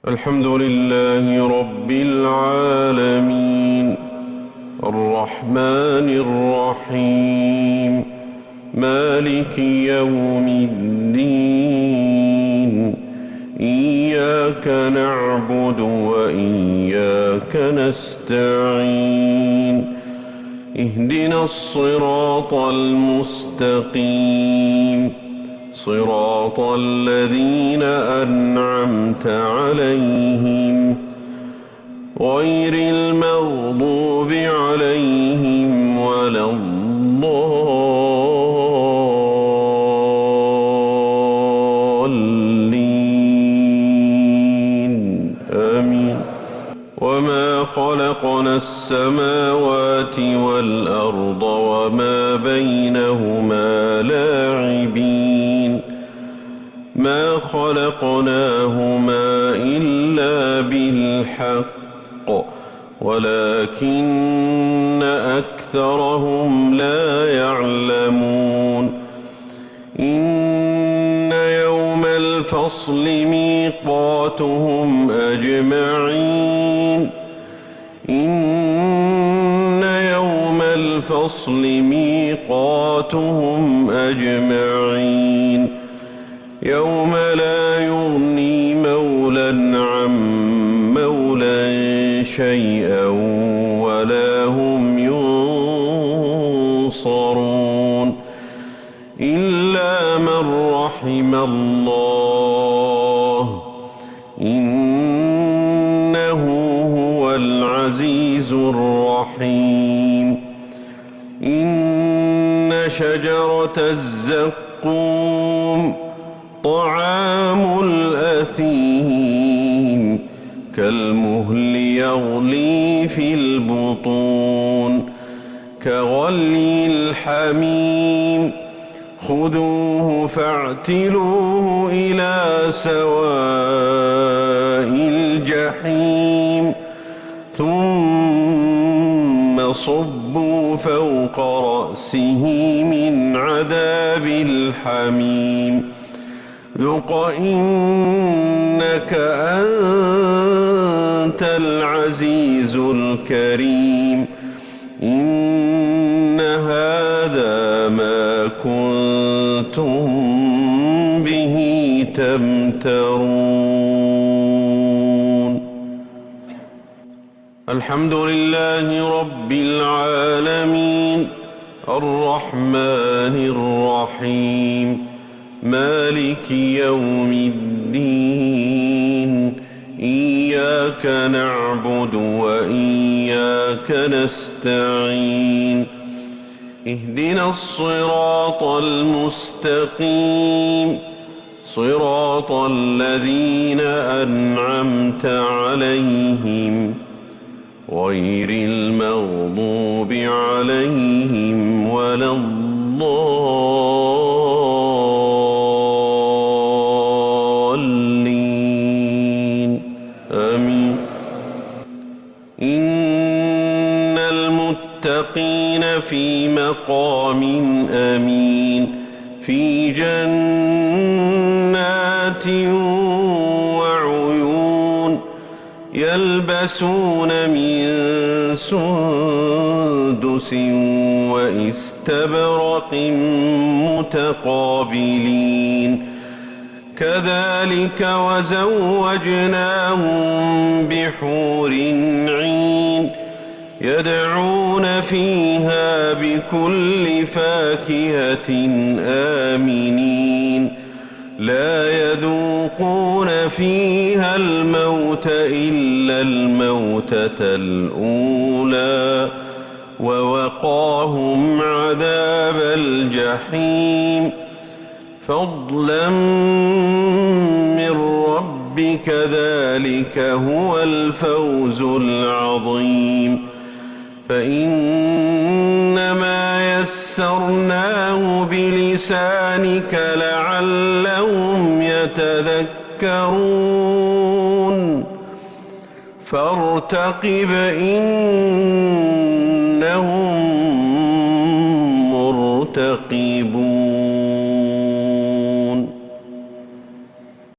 الحمد لله رب العالمين الرحمن الرحيم مالك يوم الدين إياك نعبد وإياك نستعين اهدنا الصراط المستقيم صراط الذين أنعمت عليهم غير المغضوب عليهم ولا الضالين آمين. وما خلقنا السماوات والأرض وما بينهما لاعبين ما خلقناهما إلا بالحق ولكن أكثرهم لا يعلمون. إن يوم الفصل ميقاتهم أجمعين إن يوم الفصل ميقاتهم أجمعين يوم لا يغني مولى عن مولى شيئا ولا هم ينصرون إلا من رحم الله إنه هو العزيز الرحيم. إن شجرة الزقوم طعام الأثيم كالمهل يغلي في البطون كغلي الحميم خذوه فاعتلوه إلى سواء الجحيم ثم صبوا فوق رأسه من عذاب الحميم ذق إنك أنت العزيز الكريم. إن هذا ما كنتم به تمترون. الحمد لله رب العالمين الرحمن الرحيم مالك يوم الدين إياك نعبد وإياك نستعين اهدنا الصراط المستقيم صراط الذين أنعمت عليهم غير المغضوب عليهم ولا الضالين آمين. إن المتقين في مقام أمين في جنات وعيون يلبسون من سندس وإستبرق متقابلين كذلك وزوجناهم بحور عين يدعون فيها بكل فاكهة آمنين لا يذوقون فيها الموت إلا الموتة الأولى ووقاهم عذاب الجحيم فضلا من ربك ذلك هو الفوز العظيم. فإنما يسرناه بلسانك لعلهم يتذكرون فارتقب إنهم مرتقبون.